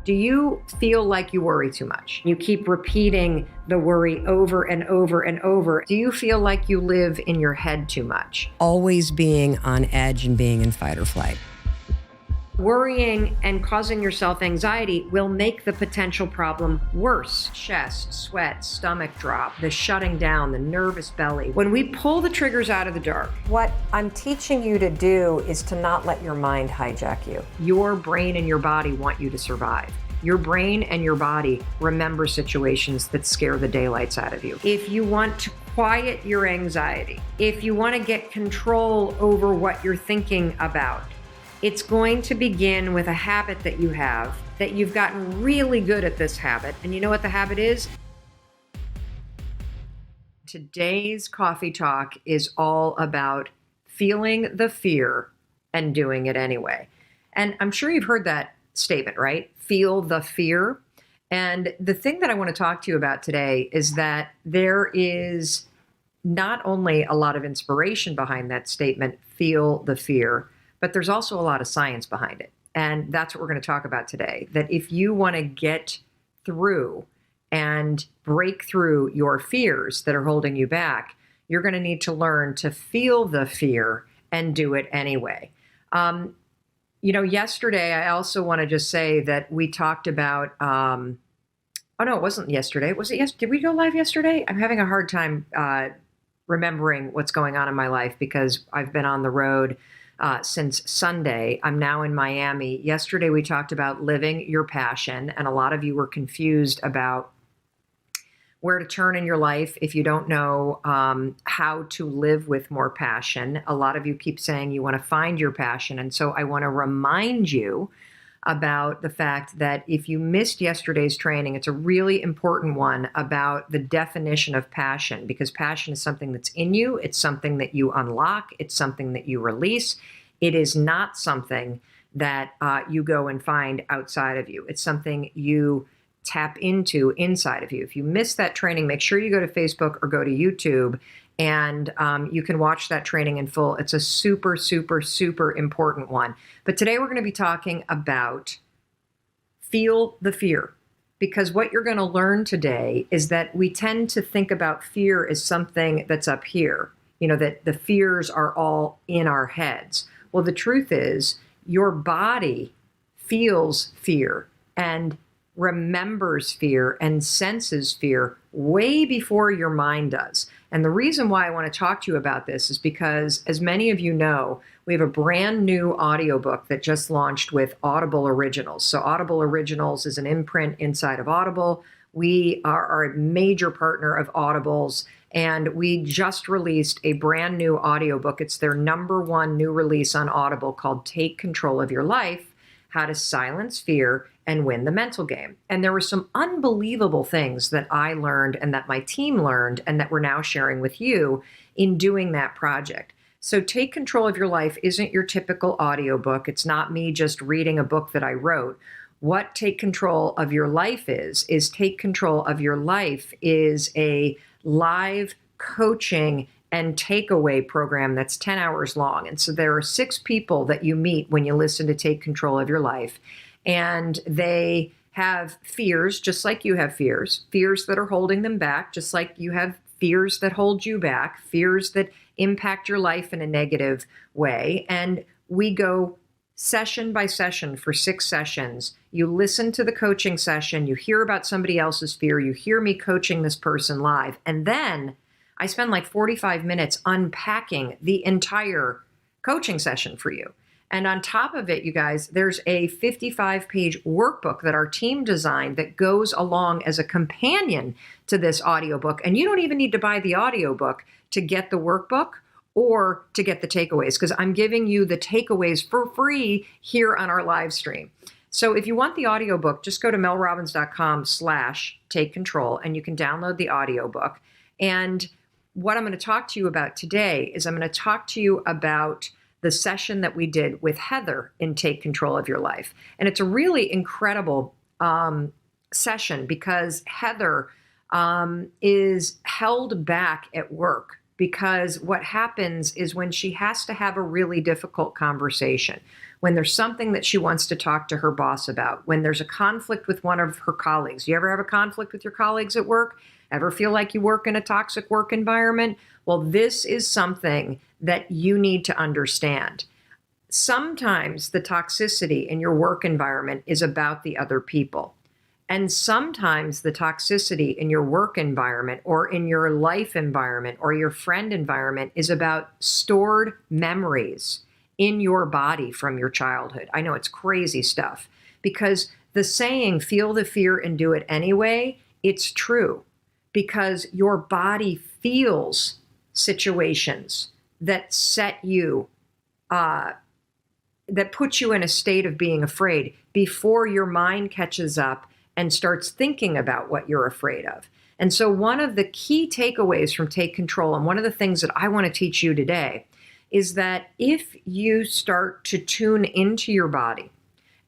Do you feel like you worry too much? You keep repeating the worry over and over and over. Do you feel like you live in your head too much? Always being on edge and being in fight or flight. Worrying and causing yourself anxiety will make the potential problem worse. Chest, sweat, stomach drop, the shutting down, the nervous belly. When we pull the triggers out of the dark, what I'm teaching you to do is to not let your mind hijack you. Your brain and your body want you to survive. Your brain and your body remember situations that scare the daylights out of you. If you want to quiet your anxiety, if you want to get control over what you're thinking about, it's going to begin with a habit that you have, that you've gotten really good at this habit. And you know what the habit is? Today's coffee talk is all about feeling the fear and doing it anyway. And I'm sure you've heard that statement, right? Feel the fear. And the thing that I want to talk to you about today is that there is not only a lot of inspiration behind that statement, feel the fear, but there's also a lot of science behind it. And that's what we're going to talk about today. That if you want to get through and break through your fears that are holding you back, you're going to need to learn to feel the fear and do it anyway. Yesterday, I also want to just say that we talked about, oh no, it wasn't yesterday. Was it yesterday? Did we go live yesterday? I'm having a hard time remembering what's going on in my life because I've been on the road since Sunday. I'm now in Miami. Yesterday, we talked about living your passion, and a lot of you were confused about where to turn in your life if you don't know how to live with more passion. A lot of you keep saying you want to find your passion, and so I want to remind you about the fact that if you missed yesterday's training, it's a really important one about the definition of passion, because passion is something that's in you. It's something that you unlock. It's something that you release. It is not something that you go and find outside of you. It's something you tap into inside of you. If you missed that training, make sure you go to Facebook or go to YouTube, and you can watch that training in full. It's a super, super, super important one. But today we're going to be talking about feel the fear, because what you're going to learn today is that we tend to think about fear as something that's up here, that the fears are all in our heads. Well, the truth is your body feels fear and remembers fear and senses fear way before your mind does. And the reason why I want to talk to you about this is because, as many of you know, we have a brand new audiobook that just launched with Audible Originals. So Audible Originals is an imprint inside of Audible. We are a major partner of Audible's, and we just released a brand new audiobook. It's their #1 new release on Audible called Take Control of Your Life: How to Silence Fear and Win the Mental Game. And there were some unbelievable things that I learned and that my team learned and that we're now sharing with you in doing that project. So Take Control of Your Life isn't your typical audiobook. It's not me just reading a book that I wrote. What Take Control of Your Life is Take Control of Your Life is a live coaching and takeaway program that's 10 hours long. And so there are 6 people that you meet when you listen to Take Control of Your Life. And they have fears, just like you have fears that are holding them back, just like you have fears that hold you back, fears that impact your life in a negative way. And we go session by session for 6 sessions. You listen to the coaching session, you hear about somebody else's fear, you hear me coaching this person live, and then I spend like 45 minutes unpacking the entire coaching session for you. And on top of it, you guys, there's a 55-page workbook that our team designed that goes along as a companion to this audiobook. And you don't even need to buy the audiobook to get the workbook or to get the takeaways, because I'm giving you the takeaways for free here on our live stream. So if you want the audiobook, just go to melrobbins.com/take control and you can download the audiobook. And what I'm going to talk to you about today is I'm going to talk to you about the session that we did with Heather in Take Control of Your Life. And it's a really incredible session because Heather is held back at work, because what happens is when she has to have a really difficult conversation, when there's something that she wants to talk to her boss about, when there's a conflict with one of her colleagues. You ever have a conflict with your colleagues at work? Ever feel like you work in a toxic work environment? Well, this is something that you need to understand. Sometimes the toxicity in your work environment is about the other people. And sometimes the toxicity in your work environment or in your life environment or your friend environment is about stored memories in your body from your childhood. I know it's crazy stuff, because the saying, feel the fear and do it anyway, it's true, because your body feels situations that set you, that put you in a state of being afraid before your mind catches up and starts thinking about what you're afraid of. And so one of the key takeaways from Take Control, and one of the things that I want to teach you today, is that if you start to tune into your body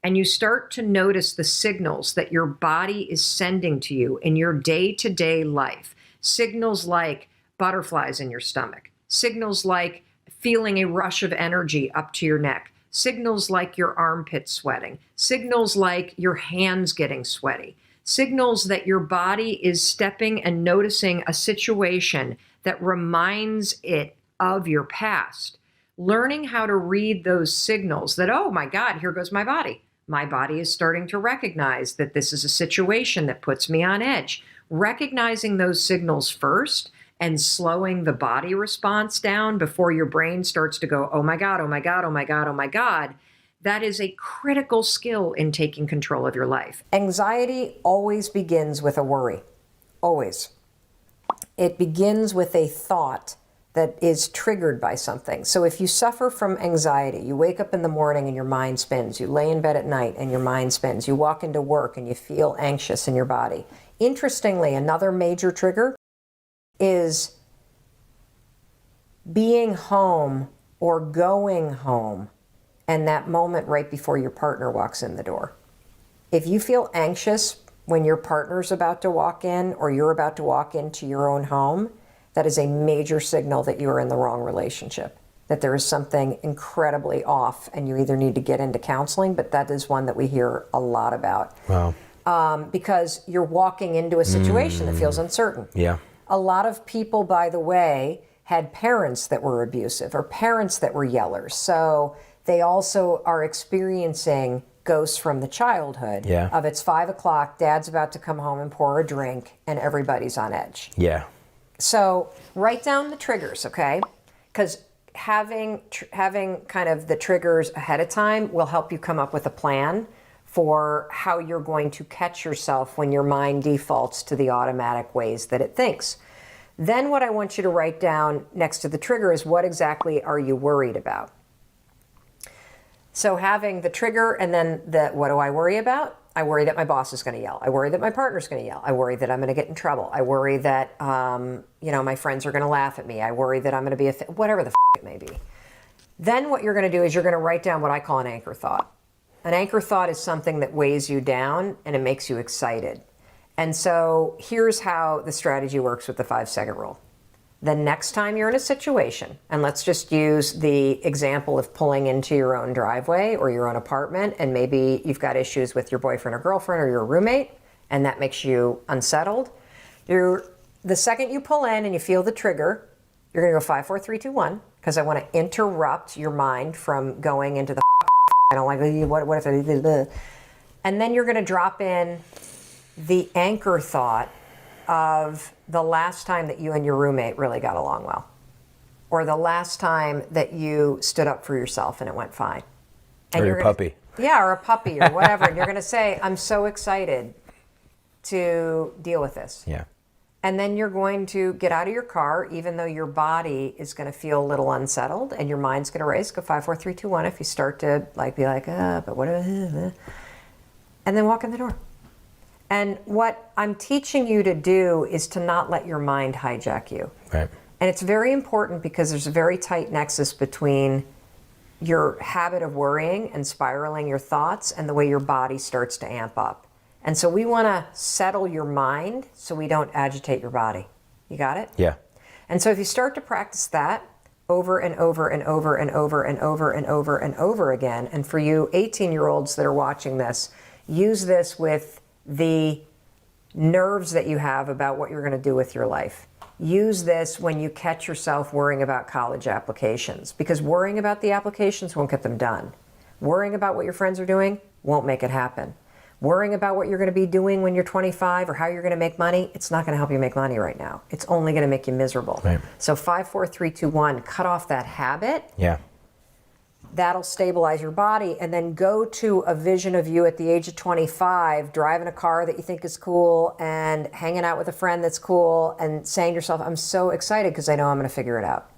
and you start to notice the signals that your body is sending to you in your day-to-day life, signals like butterflies in your stomach, signals like feeling a rush of energy up to your neck, signals like your armpits sweating, signals like your hands getting sweaty, signals that your body is stepping and noticing a situation that reminds it of your past. Learning how to read those signals that, oh my God, here goes my body. My body is starting to recognize that this is a situation that puts me on edge. Recognizing those signals first and slowing the body response down before your brain starts to go, oh my God, oh my God, oh my God, oh my God. That is a critical skill in taking control of your life. Anxiety always begins with a worry. Always. It begins with a thought that is triggered by something. So if you suffer from anxiety, you wake up in the morning and your mind spins, you lay in bed at night and your mind spins, you walk into work and you feel anxious in your body. Interestingly, another major trigger is being home or going home and that moment right before your partner walks in the door. If you feel anxious when your partner's about to walk in or you're about to walk into your own home, that is a major signal that you are in the wrong relationship, that there is something incredibly off and you either need to get into counseling, but that is one that we hear a lot about. Wow. Because you're walking into a situation that feels uncertain. Yeah. A lot of people, by the way, had parents that were abusive or parents that were yellers. So they also are experiencing ghosts from the childhood of it's 5 o'clock, dad's about to come home and pour a drink and everybody's on edge. Yeah. So write down the triggers, okay? Because having kind of the triggers ahead of time will help you come up with a plan for how you're going to catch yourself when your mind defaults to the automatic ways that it thinks. Then what I want you to write down next to the trigger is, what exactly are you worried about? So having the trigger and then what do I worry about? I worry that my boss is going to yell. I worry that my partner's going to yell. I worry that I'm going to get in trouble. I worry that, my friends are going to laugh at me. I worry that I'm going to be whatever the it may be. Then what you're going to do is you're going to write down what I call an anchor thought. An anchor thought is something that weighs you down and it makes you excited. And so here's how the strategy works with the 5-second rule. The next time you're in a situation, and let's just use the example of pulling into your own driveway or your own apartment, and maybe you've got issues with your boyfriend or girlfriend or your roommate, and that makes you unsettled. The second you pull in and you feel the trigger, you're going to go 5, 4, 3, 2, 1, because I want to interrupt your mind from going into the I don't like, what if I, and then you're going to drop in the anchor thought of the last time that you and your roommate really got along well, or the last time that you stood up for yourself and it went fine. And or your puppy. Yeah, or a puppy or whatever. And you're going to say, I'm so excited to deal with this. Yeah. And then you're going to get out of your car, even though your body is going to feel a little unsettled and your mind's going to race. Go 5, 4, 3, 2, 1. If you start to be like, but what? And then walk in the door. And what I'm teaching you to do is to not let your mind hijack you. Right. And it's very important because there's a very tight nexus between your habit of worrying and spiraling your thoughts and the way your body starts to amp up. And so we want to settle your mind so we don't agitate your body. You got it? Yeah. And so if you start to practice that, over and over and over and over and over and over and over again. And for you 18-year-olds that are watching this, use this with the nerves that you have about what you're going to do with your life. Use this when you catch yourself worrying about college applications, because worrying about the applications won't get them done. Worrying about what your friends are doing won't make it happen. Worrying about what you're going to be doing when you're 25 or how you're going to make money, it's not going to help you make money right now. It's only going to make you miserable. Right. So 5, 4, 3, 2, 1, cut off that habit. Yeah. That'll stabilize your body, and then go to a vision of you at the age of 25, driving a car that you think is cool and hanging out with a friend that's cool and saying to yourself, I'm so excited because I know I'm going to figure it out.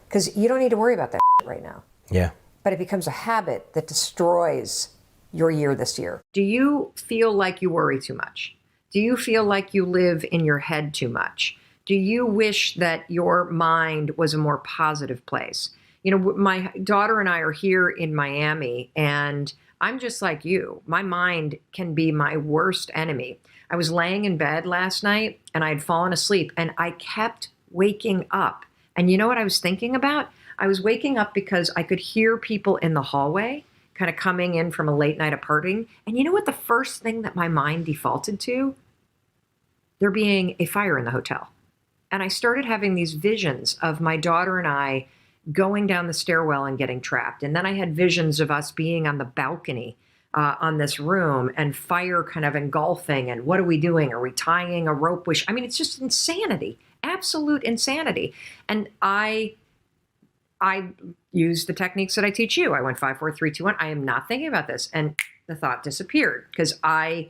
Because you don't need to worry about that right now. Yeah. But it becomes a habit that destroys your year this year. Do you feel like you worry too much? Do you feel like you live in your head too much? Do you wish that your mind was a more positive place? You know, my daughter and I are here in Miami, and I'm just like you. My mind can be my worst enemy. I was laying in bed last night and I had fallen asleep and I kept waking up. And you know what I was thinking about? I was waking up because I could hear people in the hallway kind of coming in from a late night of partying. And you know what the first thing that my mind defaulted to? There being a fire in the hotel. And I started having these visions of my daughter and I going down the stairwell and getting trapped. And then I had visions of us being on the balcony on this room and fire kind of engulfing. And what are we doing? Are we tying a rope? I mean, it's just insanity, absolute insanity. And I used the techniques that I teach you. I went 5, 4, 3, 2, 1. I am not thinking about this. And the thought disappeared because I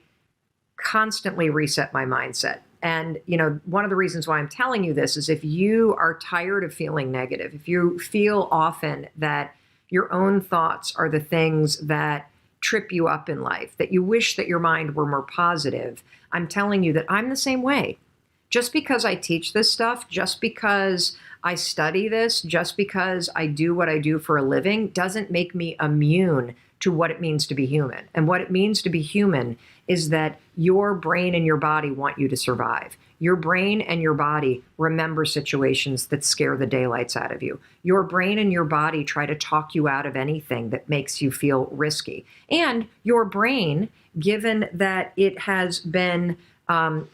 constantly reset my mindset. And, you know, one of the reasons why I'm telling you this is if you are tired of feeling negative, if you feel often that your own thoughts are the things that trip you up in life, that you wish that your mind were more positive, I'm telling you that I'm the same way. Just because I teach this stuff, just because I study this, just because I do what I do for a living, doesn't make me immune to what it means to be human. And what it means to be human is that your brain and your body want you to survive. Your brain and your body remember situations that scare the daylights out of you. Your brain and your body try to talk you out of anything that makes you feel risky. And your brain, given that it has been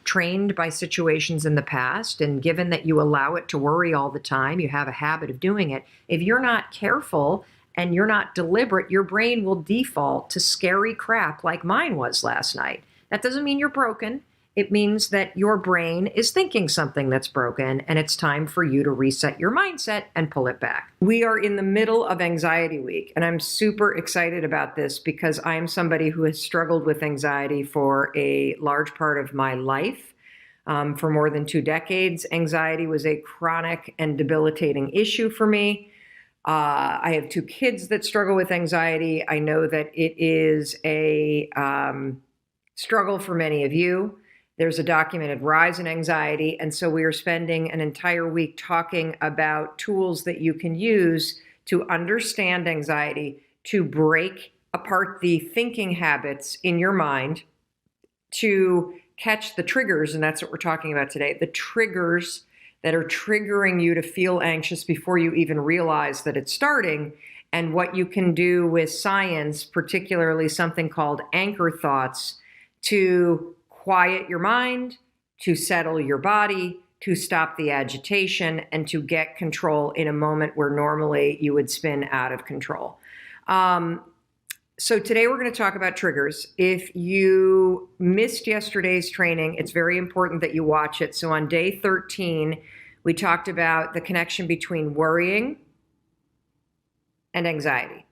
trained by situations in the past, and given that you allow it to worry all the time, you have a habit of doing it, if you're not careful and you're not deliberate, your brain will default to scary crap like mine was last night. That doesn't mean you're broken. It means that your brain is thinking something that's broken, and it's time for you to reset your mindset and pull it back. We are in the middle of Anxiety Week, and I'm super excited about this because I'm somebody who has struggled with anxiety for a large part of my life. For more than 2 decades, anxiety was a chronic and debilitating issue for me. I have 2 kids that struggle with anxiety. I know that it is a struggle for many of you. There's a documented rise in anxiety. And so we are spending an entire week talking about tools that you can use to understand anxiety, to break apart the thinking habits in your mind, to catch the triggers. And that's what we're talking about today. The triggers that are triggering you to feel anxious before you even realize that it's starting, and what you can do with science, particularly something called anchor thoughts, to quiet your mind, to settle your body, to stop the agitation, and to get control in a moment where normally you would spin out of control. So today we're going to talk about triggers. If you missed yesterday's training, it's very important that you watch it. So on day 13, we talked about the connection between worrying and anxiety,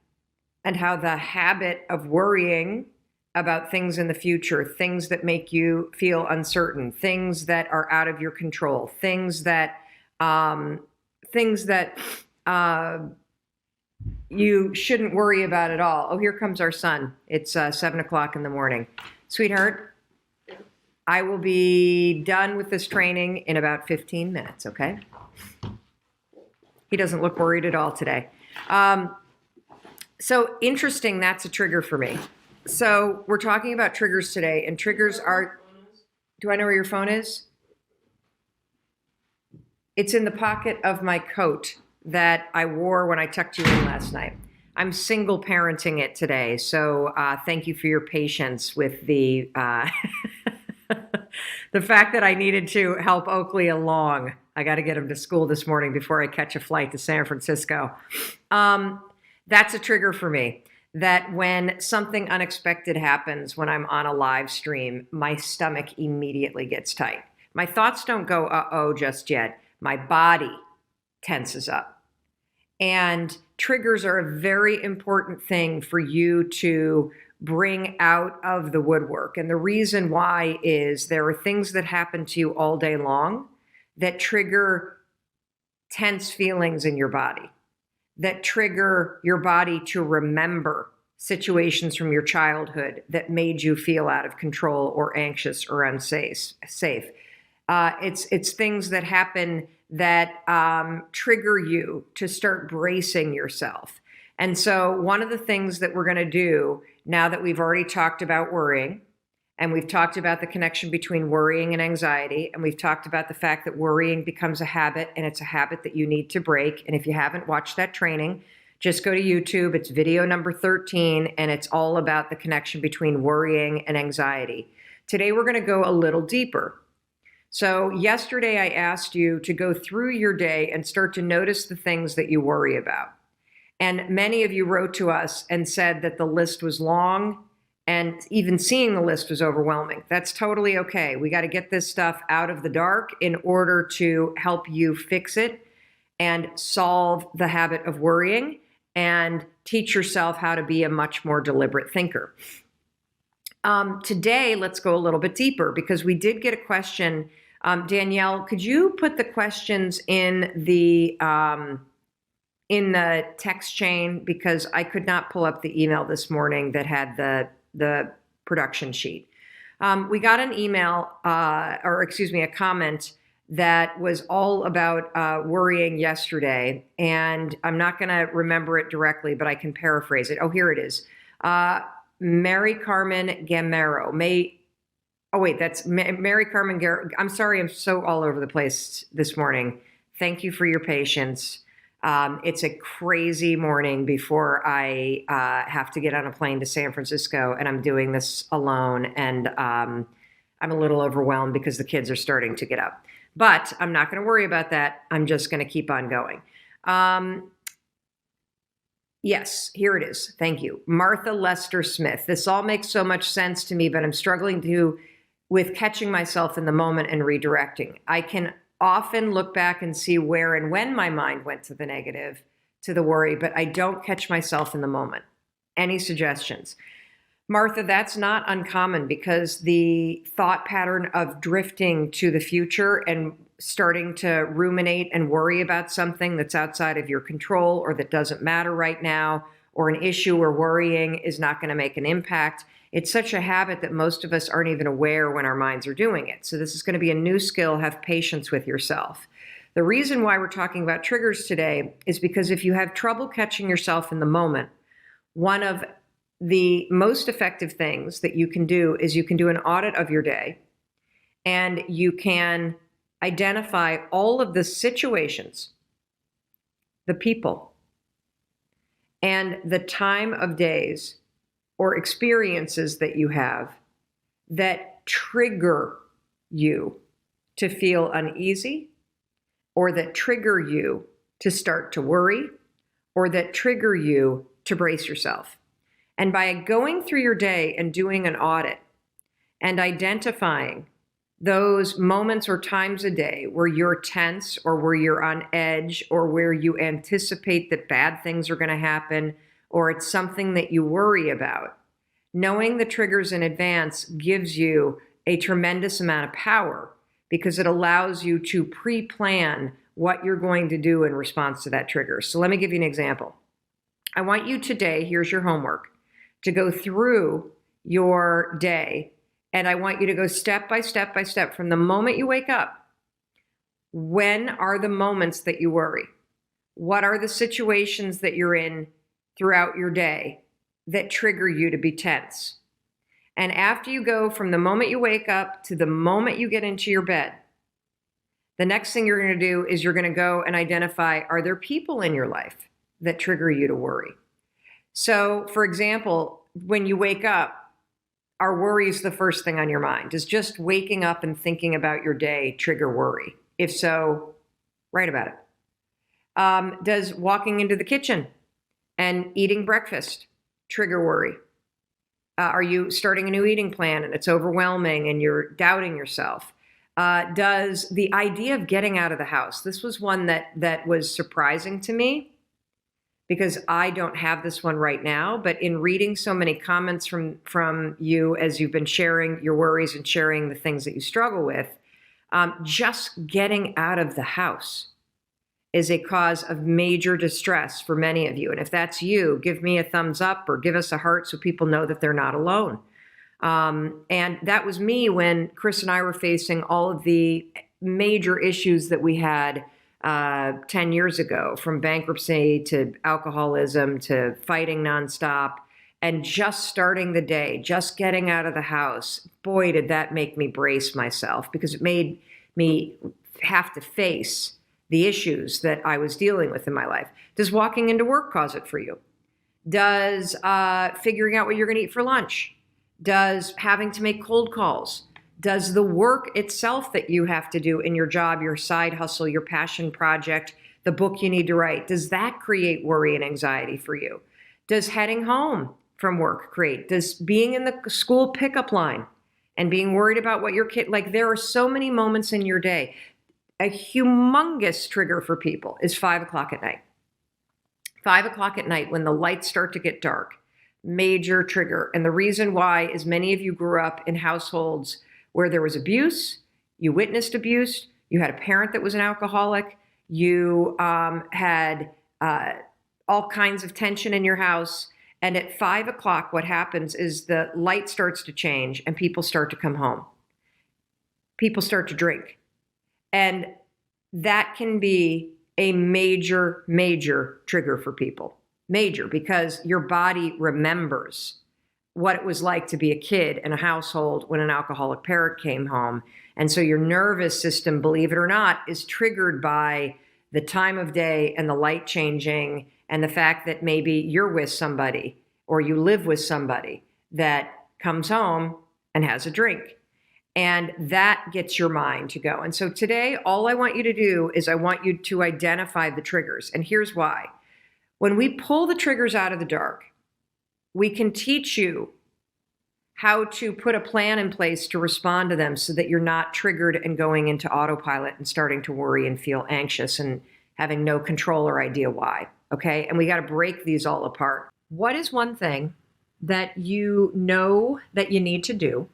and how the habit of worrying about things in the future, things that make you feel uncertain, things that are out of your control, things that you shouldn't worry about at all. Oh, here comes our son. It's 7 o'clock in the morning. Sweetheart, I will be done with this training in about 15 minutes, okay? He doesn't look worried at all today. So interesting, that's a trigger for me. So we're talking about triggers today, and triggers are, do I know where your phone is? It's in the pocket of my coat. that I wore when I tucked you in last night. I'm single parenting it today, so thank you for your patience with the the fact that I needed to help Oakley along. I got to get him to school this morning before I catch a flight to San Francisco. That's a trigger for me. That when something unexpected happens when I'm on a live stream, my stomach immediately gets tight. My thoughts don't go, uh-oh, just yet. My body tenses up. And triggers are a very important thing for you to bring out of the woodwork. And the reason why is there are things that happen to you all day long that trigger tense feelings in your body, that trigger your body to remember situations from your childhood that made you feel out of control or anxious or unsafe. It's things that happen that trigger you to start bracing yourself. And so one of the things that we're going to do now that we've already talked about worrying, and we've talked about the connection between worrying and anxiety, and we've talked about the fact that worrying becomes a habit, and it's a habit that you need to break. And if you haven't watched that training, just go to YouTube. It's video number 13, and it's all about the connection between worrying and anxiety. Today, we're going to go a little deeper. So yesterday I asked you to go through your day and start to notice the things that you worry about. And many of you wrote to us and said that the list was long and even seeing the list was overwhelming. That's totally okay. We got to get this stuff out of the dark in order to help you fix it and solve the habit of worrying and teach yourself how to be a much more deliberate thinker. Today, let's go a little bit deeper because we did get a question. Danielle, could you put the questions in the text chain because I could not pull up the email this morning that had the production sheet. We got an email, a comment that was all about worrying yesterday, and I'm not going to remember it directly, but I can paraphrase it. Oh, here it is. Mary Carmen Gamero. That's Mary Carmen Gamero. I'm sorry, I'm so all over the place this morning. Thank you for your patience. It's a crazy morning before I have to get on a plane to San Francisco, and I'm doing this alone, and I'm a little overwhelmed because the kids are starting to get up. But I'm not going to worry about that. I'm just going to keep on going. Yes, here it is. Thank you. Martha Lester Smith. This all makes so much sense to me, but I'm struggling with catching myself in the moment and redirecting. I can often look back and see where and when my mind went to the negative, to the worry, but I don't catch myself in the moment. Any suggestions? Martha, that's not uncommon because the thought pattern of drifting to the future and starting to ruminate and worry about something that's outside of your control or that doesn't matter right now, or an issue where worrying is not going to make an impact. It's such a habit that most of us aren't even aware when our minds are doing it. So this is going to be a new skill. Have patience with yourself. The reason why we're talking about triggers today is because if you have trouble catching yourself in the moment, one of the most effective things that you can do is you can do an audit of your day, and you can identify all of the situations, the people, and the time of days or experiences that you have that trigger you to feel uneasy, or that trigger you to start to worry, or that trigger you to brace yourself. And by going through your day and doing an audit and identifying those moments or times a day where you're tense or where you're on edge or where you anticipate that bad things are going to happen or it's something that you worry about, knowing the triggers in advance gives you a tremendous amount of power because it allows you to pre-plan what you're going to do in response to that trigger. So let me give you an example. I want you today, here's your homework, to go through your day, and I want you to go step by step by step from the moment you wake up. When are the moments that you worry? What are the situations that you're in throughout your day that trigger you to be tense? And after you go from the moment you wake up to the moment you get into your bed, The next thing you're going to do is you're going to go and identify, are there people in your life that trigger you to worry? So, for example, when you wake up, are worries the first thing on your mind? Does just waking up and thinking about your day trigger worry? If so, write about it. Does walking into the kitchen and eating breakfast trigger worry? Are you starting a new eating plan and it's overwhelming and you're doubting yourself? Does the idea of getting out of the house, this was one that was surprising to me because I don't have this one right now, but in reading so many comments from you as you've been sharing your worries and sharing the things that you struggle with, just getting out of the house is a cause of major distress for many of you. And if that's you, give me a thumbs up or give us a heart so people know that they're not alone. And that was me when Chris and I were facing all of the major issues that we had 10 years ago, from bankruptcy to alcoholism to fighting nonstop and just starting the day, just getting out of the house. Boy, did that make me brace myself because it made me have to face the issues that I was dealing with in my life. Does walking into work cause it for you? Does figuring out what you're going to eat for lunch? Does having to make cold calls? Does the work itself that you have to do in your job, your side hustle, your passion project, the book you need to write, does that create worry and anxiety for you? Does heading home from work create? Does being in the school pickup line and being worried about what your kid, like there are so many moments in your day. A humongous trigger for people is 5 o'clock at night. 5 o'clock at night when the lights start to get dark, major trigger. And the reason why is many of you grew up in households where there was abuse, you witnessed abuse, you had a parent that was an alcoholic, you had all kinds of tension in your house. And at 5 o'clock, what happens is the light starts to change and people start to come home. People start to drink. And that can be a major, major trigger for people. Major, because your body remembers what it was like to be a kid in a household when an alcoholic parent came home. And so your nervous system, believe it or not, is triggered by the time of day and the light changing and the fact that maybe you're with somebody or you live with somebody that comes home and has a drink. And that gets your mind to go. And so today, all I want you to do is I want you to identify the triggers. And here's why. When we pull the triggers out of the dark, we can teach you how to put a plan in place to respond to them so that you're not triggered and going into autopilot and starting to worry and feel anxious and having no control or idea why. Okay? And we got to break these all apart. What is one thing that you know that you need to do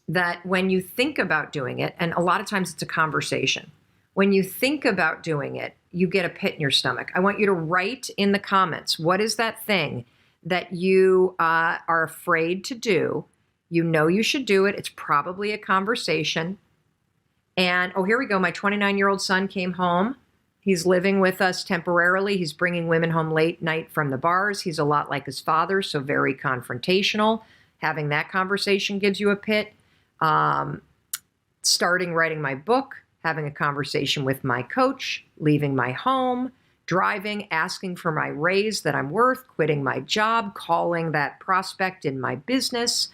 that when you think about doing it, and a lot of times it's a conversation, when you think about doing it, you get a pit in your stomach. I want you to write in the comments, what is that thing that you are afraid to do? You know you should do it. It's probably a conversation. And, oh, here we go. My 29-year-old son came home. He's living with us temporarily. He's bringing women home late night from the bars. He's a lot like his father, so very confrontational. Having that conversation gives you a pit. Starting writing my book, having a conversation with my coach, leaving my home, driving, asking for my raise that I'm worth, quitting my job, calling that prospect in my business,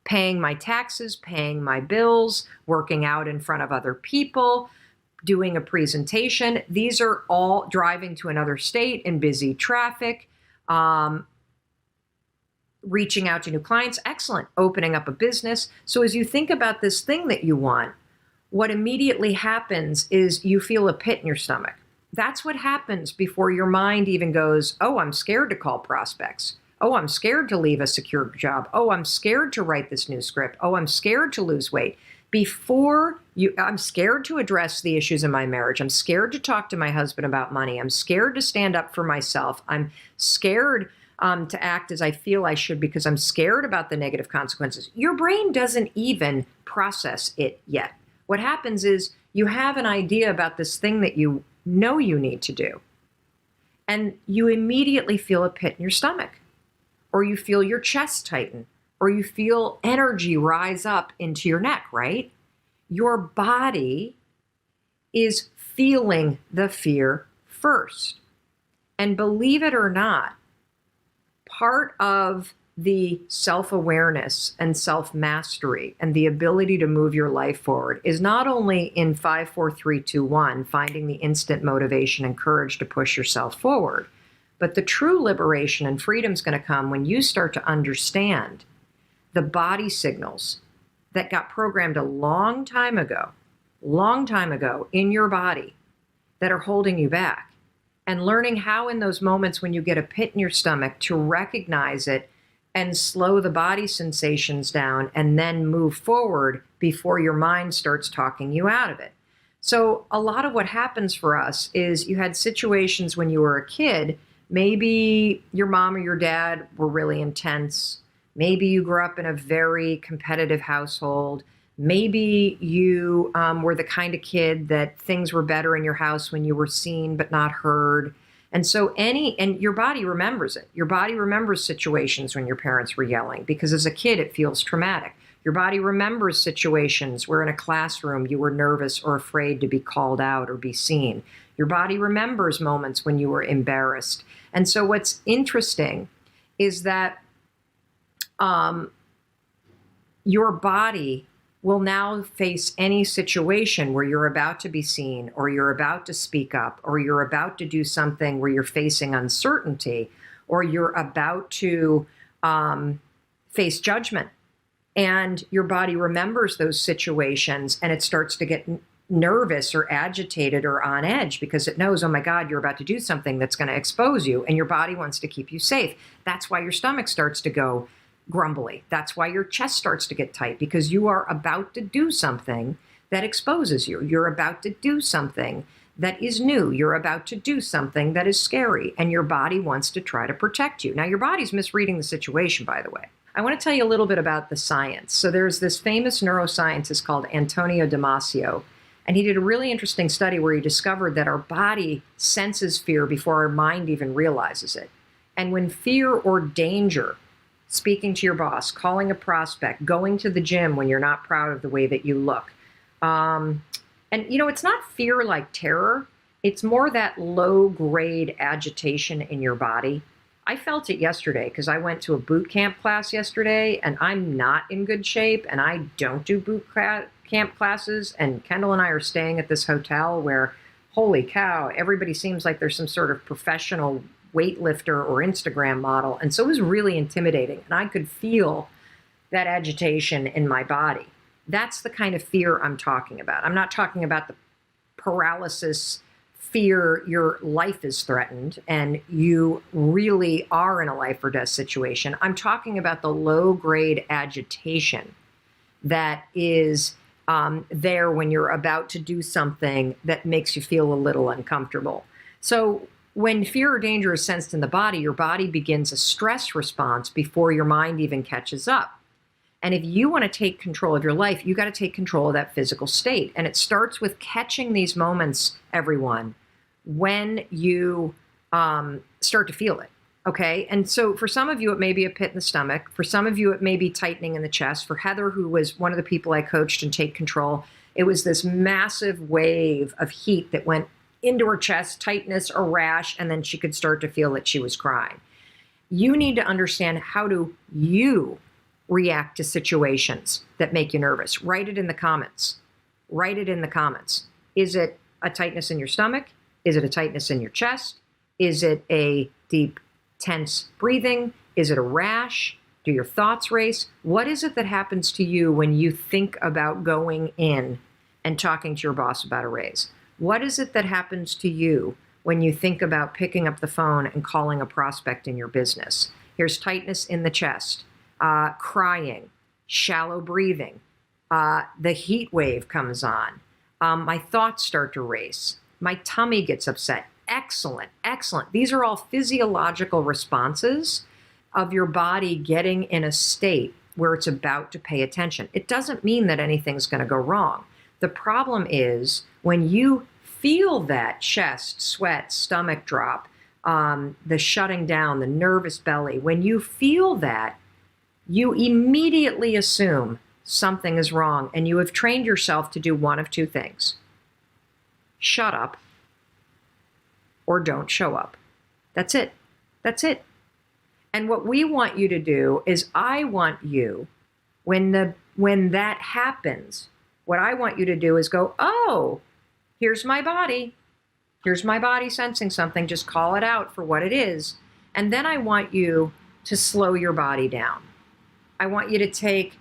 paying my taxes, paying my bills, working out in front of other people, doing a presentation. These are all driving to another state in busy traffic, reaching out to new clients. Excellent. Opening up a business. So as you think about this thing that you want, what immediately happens is you feel a pit in your stomach. That's what happens before your mind even goes, oh, I'm scared to call prospects. Oh, I'm scared to leave a secure job. Oh, I'm scared to write this new script. Oh, I'm scared to lose weight. I'm scared to address the issues in my marriage. I'm scared to talk to my husband about money. I'm scared to stand up for myself. I'm scared to act as I feel I should because I'm scared about the negative consequences. Your brain doesn't even process it yet. What happens is you have an idea about this thing that you know you need to do, and you immediately feel a pit in your stomach, or you feel your chest tighten, or you feel energy rise up into your neck, right? Your body is feeling the fear first. And believe it or not, part of the self-awareness and self-mastery and the ability to move your life forward is not only in 5, 4, 3, 2, 1, finding the instant motivation and courage to push yourself forward, but the true liberation and freedom is going to come when you start to understand the body signals that got programmed a long time ago in your body that are holding you back, and learning how in those moments when you get a pit in your stomach to recognize it and slow the body sensations down and then move forward before your mind starts talking you out of it. So a lot of what happens for us is you had situations when you were a kid, maybe your mom or your dad were really intense. Maybe you grew up in a very competitive household. Maybe you were the kind of kid that things were better in your house when you were seen but not heard. And so and your body remembers it. Your body remembers situations when your parents were yelling, because as a kid, it feels traumatic. Your body remembers situations where in a classroom you were nervous or afraid to be called out or be seen. Your body remembers moments when you were embarrassed. And so what's interesting is that your body will now face any situation where you're about to be seen, or you're about to speak up, or you're about to do something where you're facing uncertainty, or you're about to face judgment. And your body remembers those situations, and it starts to get nervous or agitated or on edge because it knows, oh my God, you're about to do something that's going to expose you, and your body wants to keep you safe. That's why your stomach starts to go grumbly. That's why your chest starts to get tight, because you are about to do something that exposes you. You're about to do something that is new. You're about to do something that is scary, and your body wants to try to protect you. Now, your body's misreading the situation, by the way. I want to tell you a little bit about the science. So there's this famous neuroscientist called Antonio Damasio, and he did a really interesting study where he discovered that our body senses fear before our mind even realizes it. And when fear or danger, speaking to your boss, calling a prospect, going to the gym when you're not proud of the way that you look. And, it's not fear like terror. It's more that low-grade agitation in your body. I felt it yesterday because I went to a boot camp class yesterday, and I'm not in good shape, and I don't do boot camp classes. And Kendall and I are staying at this hotel where, holy cow, everybody seems like there's some sort of professional weightlifter or Instagram model. And so it was really intimidating. And I could feel that agitation in my body. That's the kind of fear I'm talking about. I'm not talking about the paralysis fear, your life is threatened and you really are in a life or death situation. I'm talking about the low grade agitation that is there when you're about to do something that makes you feel a little uncomfortable. So when fear or danger is sensed in the body, your body begins a stress response before your mind even catches up. And if you want to take control of your life, you got to take control of that physical state. And it starts with catching these moments, everyone, when you start to feel it. Okay. And so for some of you, it may be a pit in the stomach. For some of you, it may be tightening in the chest. For Heather, who was one of the people I coached in Take Control, it was this massive wave of heat that went into her chest, tightness, a rash, and then she could start to feel that she was crying. You need to understand, how do you react to situations that make you nervous? Write it in the comments. Write it in the comments. Is it a tightness in your stomach? Is it a tightness in your chest? Is it a deep, tense breathing? Is it a rash? Do your thoughts race? What is it that happens to you when you think about going in and talking to your boss about a raise? What is it that happens to you when you think about picking up the phone and calling a prospect in your business? Here's tightness in the chest, crying, shallow breathing. The heat wave comes on. My thoughts start to race. My tummy gets upset. Excellent, excellent. These are all physiological responses of your body getting in a state where it's about to pay attention. It doesn't mean that anything's going to go wrong. The problem is when you feel that chest, sweat, stomach drop, the shutting down, the nervous belly, when you feel that, you immediately assume something is wrong, and you have trained yourself to do one of two things. shut up, or don't show up. That's it. That's it. And what we want you to do is I want you, when that happens, what I want you to do is go, oh, here's my body. Here's my body sensing something. Just call it out for what it is. And then I want you to slow your body down. I want you to take,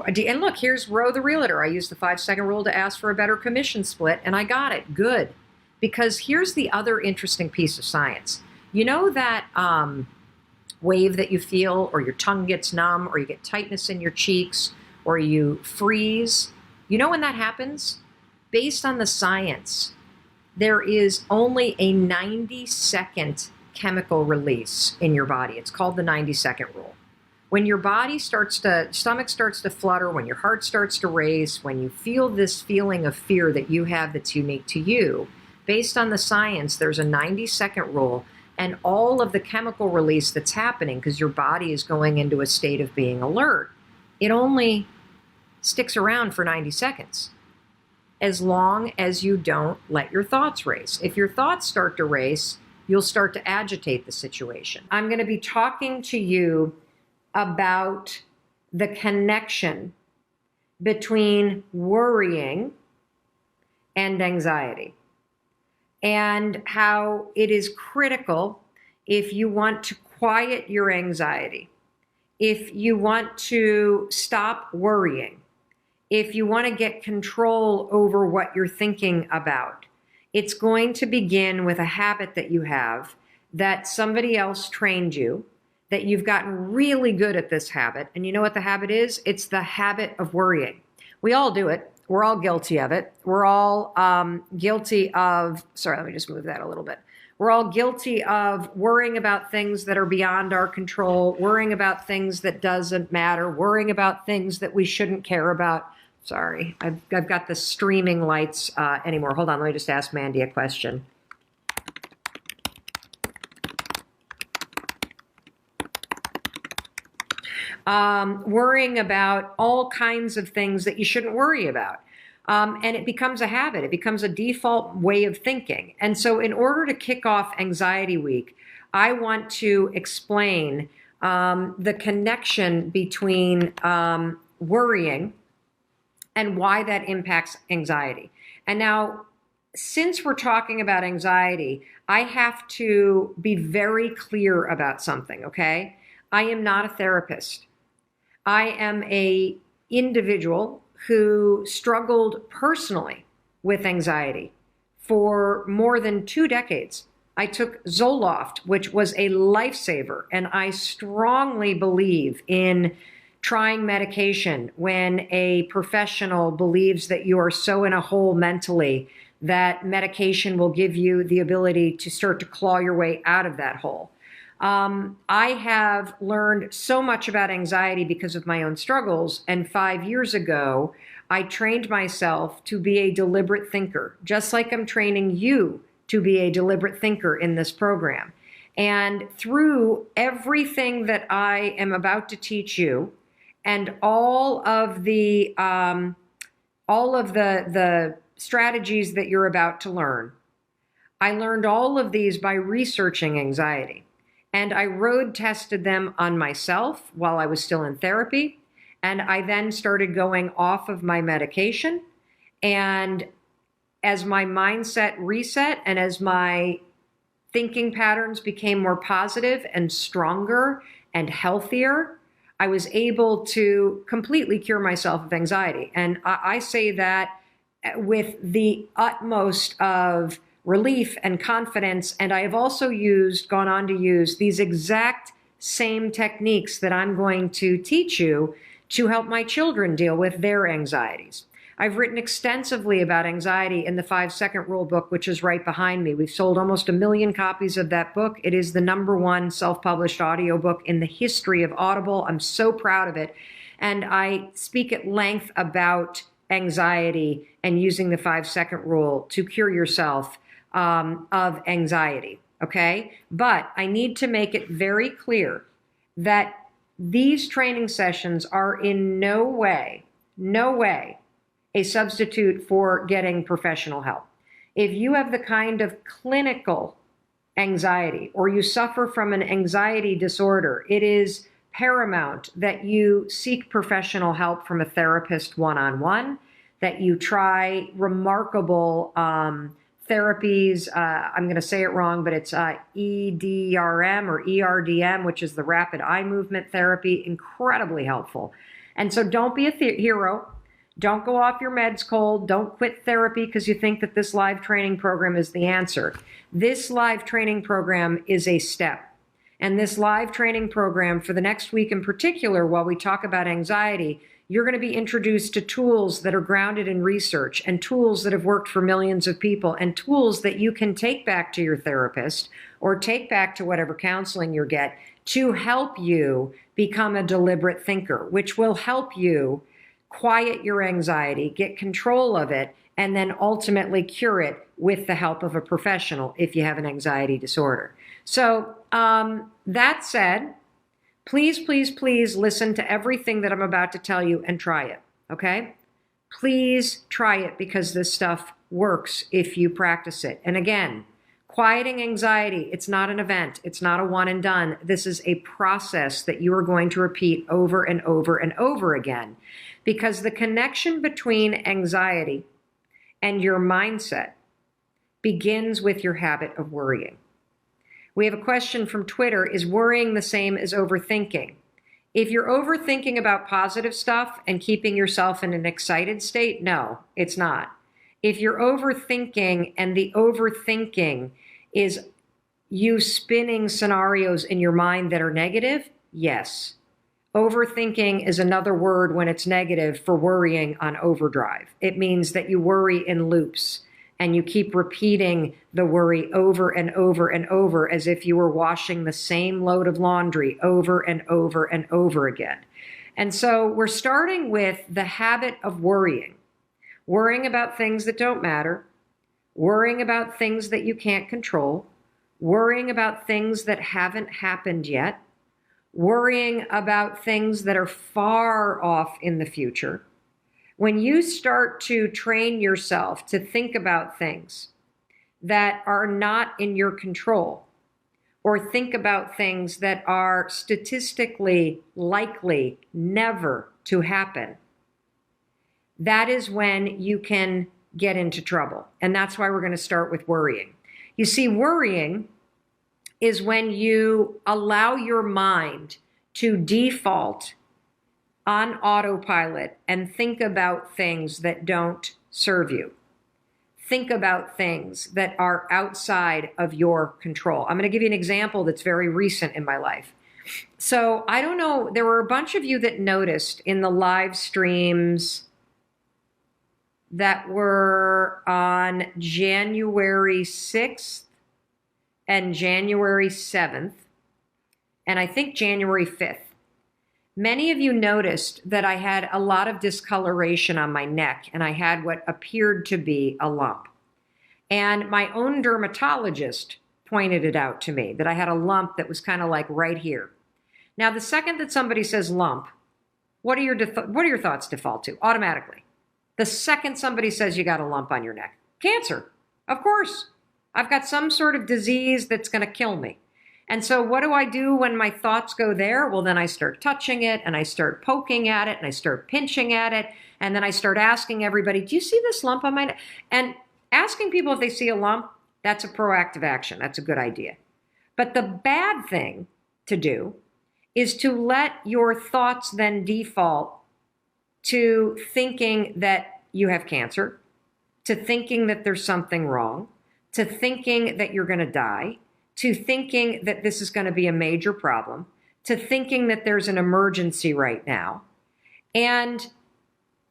and look, here's Ro the realtor. I used the 5-second rule to ask for a better commission split, and I got it. Good. Because here's the other interesting piece of science. You know that wave that you feel, or your tongue gets numb, or you get tightness in your cheeks, or you freeze? You know when that happens? Based on the science, there is only a 90-second chemical release in your body. It's called the 90-second rule. When your body stomach starts to flutter, when your heart starts to race, when you feel this feeling of fear that you have that's unique to you, based on the science, there's a 90-second rule, and all of the chemical release that's happening because your body is going into a state of being alert, it only sticks around for 90 seconds. As long as you don't let your thoughts race. If your thoughts start to race, you'll start to agitate the situation. I'm going to be talking to you about the connection between worrying and anxiety, and how it is critical if you want to quiet your anxiety, if you want to stop worrying, if you want to get control over what you're thinking about. It's going to begin with a habit that you have, that somebody else trained you, that you've gotten really good at this habit. And you know what the habit is? It's the habit of worrying. We all do it. We're all guilty of it. We're all guilty of, sorry, let me just move that a little bit. We're all guilty of worrying about things that are beyond our control, worrying about things that doesn't matter, worrying about things that we shouldn't care about. Sorry, I've got the streaming lights anymore. Hold on, let me just ask Mandy a question. Worrying about all kinds of things that you shouldn't worry about. And it becomes a habit. It becomes a default way of thinking. And so in order to kick off Anxiety Week, I want to explain the connection between worrying and why that impacts anxiety. And now, since we're talking about anxiety, I have to be very clear about something, okay? I am not a therapist. I am an individual who struggled personally with anxiety for more than 2 decades. I took Zoloft, which was a lifesaver, and I strongly believe in trying medication when a professional believes that you are so in a hole mentally that medication will give you the ability to start to claw your way out of that hole. I have learned so much about anxiety because of my own struggles. And 5 years ago, I trained myself to be a deliberate thinker, just like I'm training you to be a deliberate thinker in this program. And through everything that I am about to teach you, and all of the strategies that you're about to learn, I learned all of these by researching anxiety. And I road tested them on myself while I was still in therapy. And I then started going off of my medication. And as my mindset reset and as my thinking patterns became more positive and stronger and healthier, I was able to completely cure myself of anxiety. And I say that with the utmost of relief and confidence. And I have also gone on to use these exact same techniques that I'm going to teach you to help my children deal with their anxieties. I've written extensively about anxiety in the 5-second rule book, which is right behind me. We've sold almost 1 million copies of that book. It is the #1 self-published audiobook in the history of Audible. I'm so proud of it. And I speak at length about anxiety and using the 5-second rule to cure yourself of anxiety, okay? But I need to make it very clear that these training sessions are in no way a substitute for getting professional help. If you have the kind of clinical anxiety or you suffer from an anxiety disorder, it is paramount that you seek professional help from a therapist one-on-one, that you try remarkable therapies. I'm going to say it wrong, but it's EDRM or ERDM, which is the rapid eye movement therapy, incredibly helpful. And so don't be a hero. Don't go off your meds cold. Don't quit therapy because you think that this live training program is the answer. This live training program is a step. And this live training program for the next week in particular, while we talk about anxiety, you're going to be introduced to tools that are grounded in research and tools that have worked for millions of people and tools that you can take back to your therapist or take back to whatever counseling you get to help you become a deliberate thinker, which will help you quiet your anxiety, get control of it, and then ultimately cure it with the help of a professional if you have an anxiety disorder. So that said, please, please, please listen to everything that I'm about to tell you and try it, okay? Please try it because this stuff works if you practice it. And again, quieting anxiety, it's not an event. It's not a one and done. This is a process that you are going to repeat over and over and over again because the connection between anxiety and your mindset begins with your habit of worrying. We have a question from Twitter. Is worrying the same as overthinking? If you're overthinking about positive stuff and keeping yourself in an excited state, no, it's not. If you're overthinking and the overthinking is you spinning scenarios in your mind that are negative, yes. Overthinking is another word when it's negative for worrying on overdrive. It means that you worry in loops. And you keep repeating the worry over and over and over as if you were washing the same load of laundry over and over and over again. And so we're starting with the habit of worrying about things that don't matter, worrying about things that you can't control, worrying about things that haven't happened yet, worrying about things that are far off in the future. When you start to train yourself to think about things that are not in your control, or think about things that are statistically likely never to happen, that is when you can get into trouble. And that's why we're going to start with worrying. You see, worrying is when you allow your mind to default on autopilot and think about things that don't serve you. Think about things that are outside of your control. I'm going to give you an example that's very recent in my life. So I don't know, there were a bunch of you that noticed in the live streams that were on January 6th and January 7th, and I think January 5th. Many of you noticed that I had a lot of discoloration on my neck and I had what appeared to be a lump. And my own dermatologist pointed it out to me that I had a lump that was kind of like right here. Now, the second that somebody says lump, what are your thoughts default to automatically? The second somebody says you got a lump on your neck, cancer, of course. I've got some sort of disease that's going to kill me. And so what do I do when my thoughts go there? Well, then I start touching it and I start poking at it and I start pinching at it. And then I start asking everybody, do you see this lump on my neck? And asking people if they see a lump, that's a proactive action. That's a good idea. But the bad thing to do is to let your thoughts then default to thinking that you have cancer, to thinking that there's something wrong, to thinking that you're going to die, to thinking that this is going to be a major problem, to thinking that there's an emergency right now. And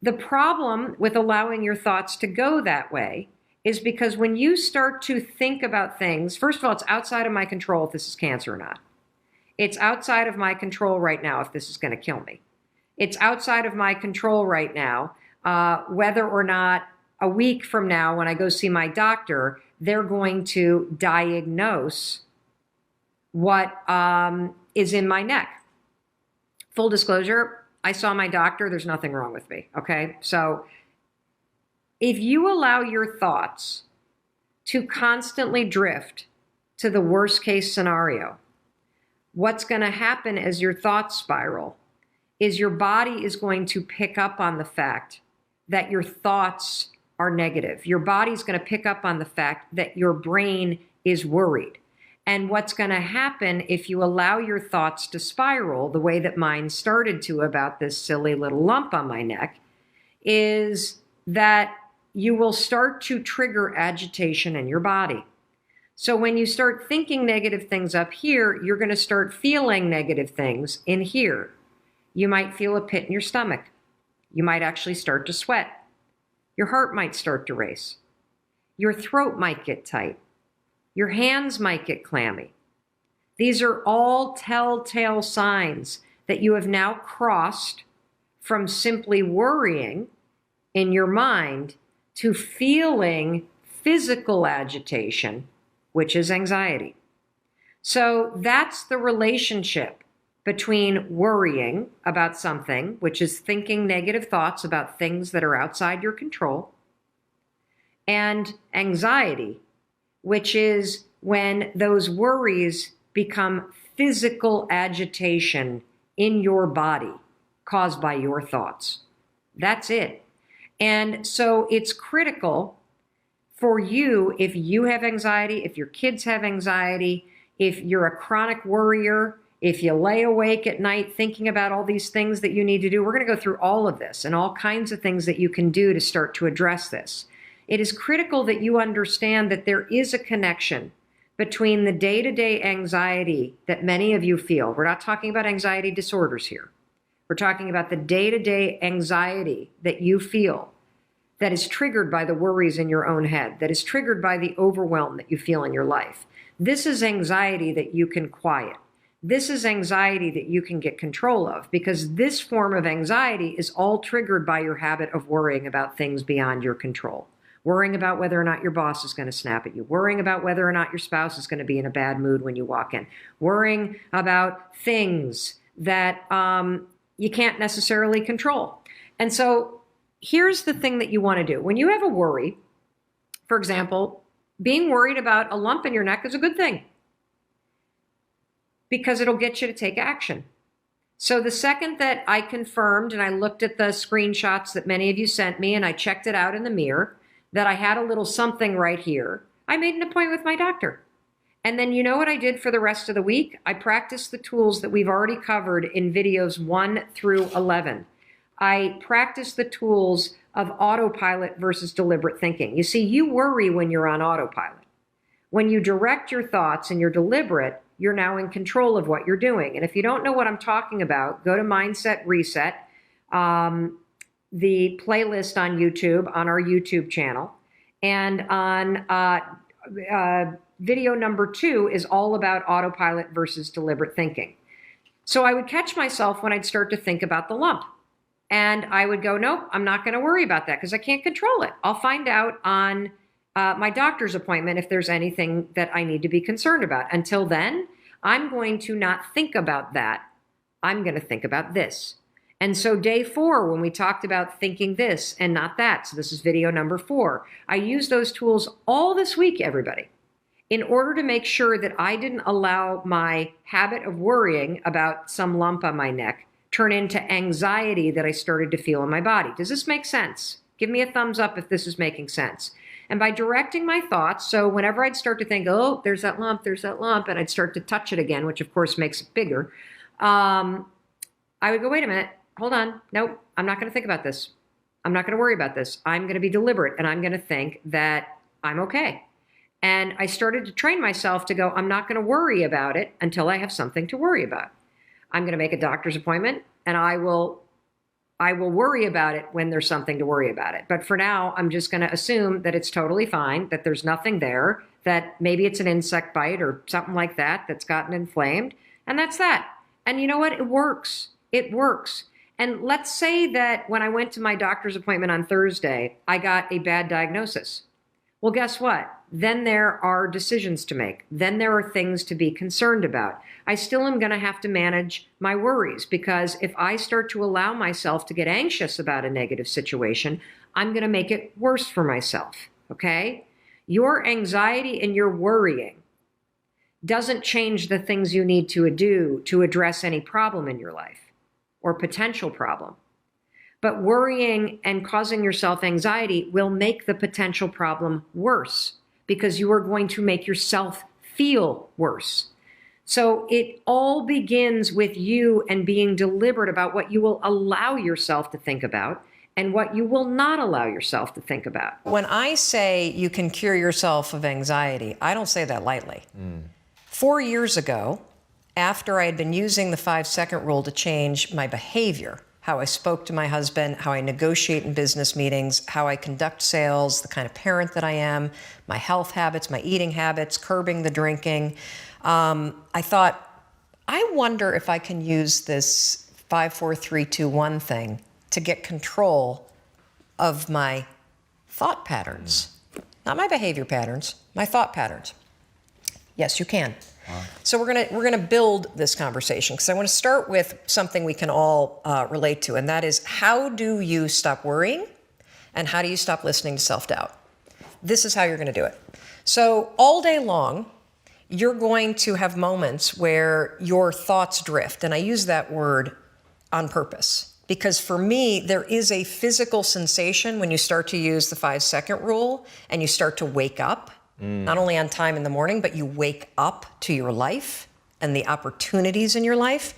the problem with allowing your thoughts to go that way is because when you start to think about things, first of all, it's outside of my control if this is cancer or not. It's outside of my control right now if this is going to kill me. It's outside of my control right now whether or not a week from now when I go see my doctor, they're going to diagnose what is in my neck. Full disclosure, I saw my doctor. There's nothing wrong with me, okay? So If you allow your thoughts to constantly drift to the worst case scenario, what's going to happen as your thoughts spiral is your body is going to pick up on the fact that your thoughts are negative. Your body's going to pick up on the fact that your brain is worried. And what's going to happen if you allow your thoughts to spiral the way that mine started to about this silly little lump on my neck is that you will start to trigger agitation in your body. So when you start thinking negative things up here, you're going to start feeling negative things in here. You might feel a pit in your stomach. You might actually start to sweat. Your heart might start to race. Your throat might get tight. Your hands might get clammy. These are all telltale signs that you have now crossed from simply worrying in your mind to feeling physical agitation, which is anxiety. So that's the relationship between worrying about something, which is thinking negative thoughts about things that are outside your control, and anxiety, which is when those worries become physical agitation in your body caused by your thoughts. That's it. And so it's critical for you, if you have anxiety, if your kids have anxiety, if you're a chronic worrier, if you lay awake at night thinking about all these things that you need to do, we're going to go through all of this and all kinds of things that you can do to start to address this. It is critical that you understand that there is a connection between the day-to-day anxiety that many of you feel. We're not talking about anxiety disorders here. We're talking about the day-to-day anxiety that you feel that is triggered by the worries in your own head, that is triggered by the overwhelm that you feel in your life. This is anxiety that you can quiet. This is anxiety that you can get control of, because this form of anxiety is all triggered by your habit of worrying about things beyond your control. Worrying about whether or not your boss is going to snap at you. Worrying about whether or not your spouse is going to be in a bad mood when you walk in. Worrying about things that you can't necessarily control. And so here's the thing that you want to do. When you have a worry, for example, being worried about a lump in your neck is a good thing, because it'll get you to take action. So the second that I confirmed and I looked at the screenshots that many of you sent me and I checked it out in the mirror, that I had a little something right here, I made an appointment with my doctor. And then you know what I did for the rest of the week? I practiced the tools that we've already covered in videos 1 through 11. I practiced the tools of autopilot versus deliberate thinking. You see, you worry when you're on autopilot. When you direct your thoughts and you're deliberate, you're now in control of what you're doing. And if you don't know what I'm talking about, go to Mindset Reset, the playlist on YouTube, on our YouTube channel. And on video number 2 is all about autopilot versus deliberate thinking. So I would catch myself when I'd start to think about the lump. And I would go, nope, I'm not going to worry about that because I can't control it. I'll find out on my doctor's appointment if there's anything that I need to be concerned about. Until then, I'm going to not think about that. I'm going to think about this. And so day 4, when we talked about thinking this and not that, so this is video number 4, I used those tools all this week, everybody, in order to make sure that I didn't allow my habit of worrying about some lump on my neck turn into anxiety that I started to feel in my body. Does this make sense? Give me a thumbs up if this is making sense. And by directing my thoughts, so whenever I'd start to think, oh, there's that lump, and I'd start to touch it again, which of course makes it bigger, I would go, wait a minute, hold on, nope, I'm not going to think about this. I'm not going to worry about this. I'm going to be deliberate, and I'm going to think that I'm okay. And I started to train myself to go, I'm not going to worry about it until I have something to worry about. I'm going to make a doctor's appointment, and I will worry about it when there's something to worry about it. But for now, I'm just going to assume that it's totally fine, that there's nothing there, that maybe it's an insect bite or something like that that's gotten inflamed, and that's that. And you know what? It works. It works. And let's say that when I went to my doctor's appointment on Thursday, I got a bad diagnosis. Well, guess what? Then there are decisions to make. Then there are things to be concerned about. I still am going to have to manage my worries, because if I start to allow myself to get anxious about a negative situation, I'm going to make it worse for myself. Okay? Your anxiety and your worrying doesn't change the things you need to do to address any problem in your life or potential problem. But worrying and causing yourself anxiety will make the potential problem worse, because you are going to make yourself feel worse. So it all begins with you and being deliberate about what you will allow yourself to think about and what you will not allow yourself to think about. When I say you can cure yourself of anxiety, I don't say that lightly. 4 years ago, after I had been using the 5-second rule to change my behavior, how I spoke to my husband, how I negotiate in business meetings, how I conduct sales, the kind of parent that I am, my health habits, my eating habits, curbing the drinking, I thought, I wonder if I can use this 5, 4, 3, 2, 1 thing to get control of my thought patterns. Not my behavior patterns, my thought patterns. Yes, you can. Wow. So we're gonna build this conversation, because I want to start with something we can all relate to, and that is, how do you stop worrying, and how do you stop listening to self-doubt? This is how you're going to do it. So all day long, you're going to have moments where your thoughts drift, and I use that word on purpose, because for me, there is a physical sensation when you start to use the 5-second rule and you start to wake up. Not only on time in the morning, but you wake up to your life and the opportunities in your life.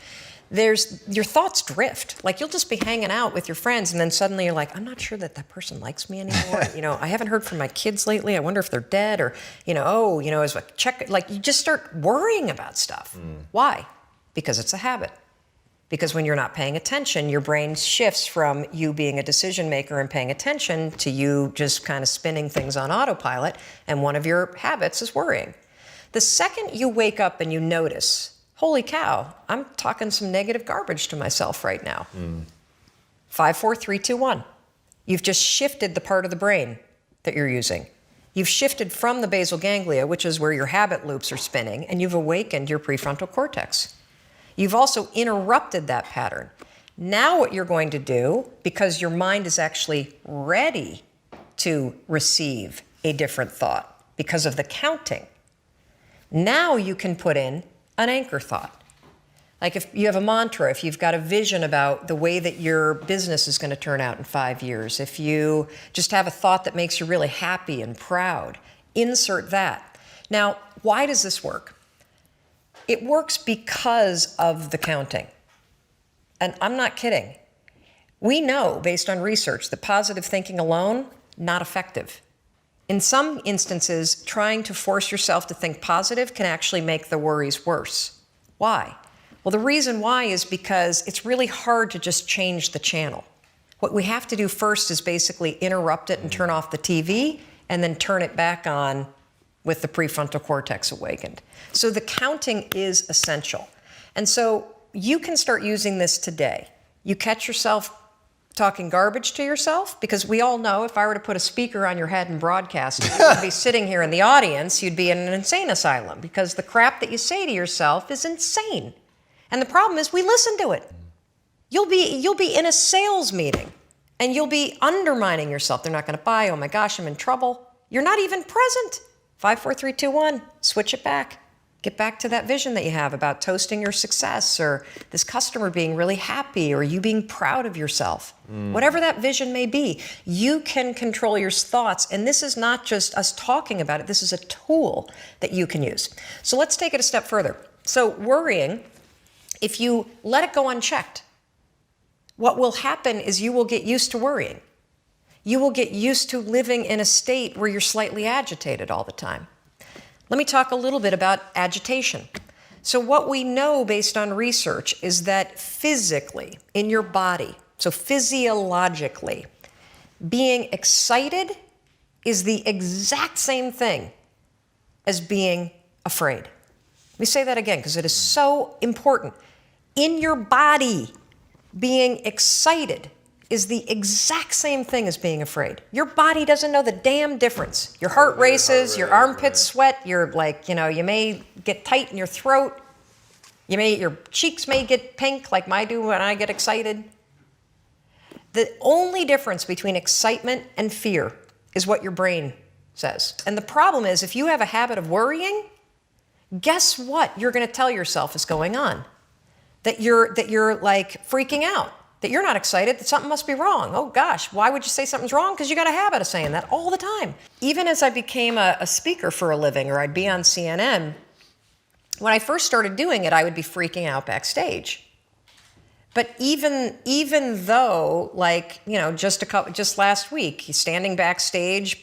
Your thoughts drift. Like, you'll just be hanging out with your friends, and then suddenly you're like, I'm not sure that person likes me anymore. I haven't heard from my kids lately. I wonder if they're dead, or, as a check, like, you just start worrying about stuff. Why? Because it's a habit. Because when you're not paying attention, your brain shifts from you being a decision maker and paying attention to you just kind of spinning things on autopilot, and one of your habits is worrying. The second you wake up and you notice, holy cow, I'm talking some negative garbage to myself right now. 5, 4, 3, 2, 1. You've just shifted the part of the brain that you're using. You've shifted from the basal ganglia, which is where your habit loops are spinning, and you've awakened your prefrontal cortex. You've also interrupted that pattern. Now what you're going to do, because your mind is actually ready to receive a different thought because of the counting, now you can put in an anchor thought. Like, if you have a mantra, if you've got a vision about the way that your business is going to turn out in 5 years, if you just have a thought that makes you really happy and proud, insert that. Now, why does this work? It works because of the counting. And I'm not kidding. We know, based on research, that positive thinking alone, not effective. In some instances, trying to force yourself to think positive can actually make the worries worse. Why? Well, the reason why is because it's really hard to just change the channel. What we have to do first is basically interrupt it and turn off the TV, and then turn it back on with the prefrontal cortex awakened. So the counting is essential. And so you can start using this today. You catch yourself talking garbage to yourself, because we all know if I were to put a speaker on your head and broadcast, you would be sitting here in the audience, you'd be in an insane asylum, because the crap that you say to yourself is insane. And the problem is we listen to it. You'll be in a sales meeting and you'll be undermining yourself. They're not going to buy. Oh my gosh, I'm in trouble. You're not even present. 5, 4, 3, 2, 1. Switch it back. Get back to that vision that you have about toasting your success, or this customer being really happy, or you being proud of yourself. Whatever that vision may be, you can control your thoughts. And this is not just us talking about it. This is a tool that you can use. So let's take it a step further. So worrying, if you let it go unchecked, what will happen is you will get used to worrying. You will get used to living in a state where you're slightly agitated all the time. Let me talk a little bit about agitation. So what we know based on research is that physically, in your body, so physiologically, being excited is the exact same thing as being afraid. Let me say that again, because it is so important. In your body, being excited is the exact same thing as being afraid. Your body doesn't know the damn difference. Your heart races, your armpits sweat, you're like, you may get tight in your throat. Your cheeks may get pink like mine do when I get excited. The only difference between excitement and fear is what your brain says. And the problem is, if you have a habit of worrying, guess what you're going to tell yourself is going on? That you're like freaking out, that you're not excited, that something must be wrong. Oh gosh, why would you say something's wrong? Because you got a habit of saying that all the time. Even as I became a speaker for a living, or I'd be on CNN, when I first started doing it, I would be freaking out backstage. But even though, like, just last week, standing backstage,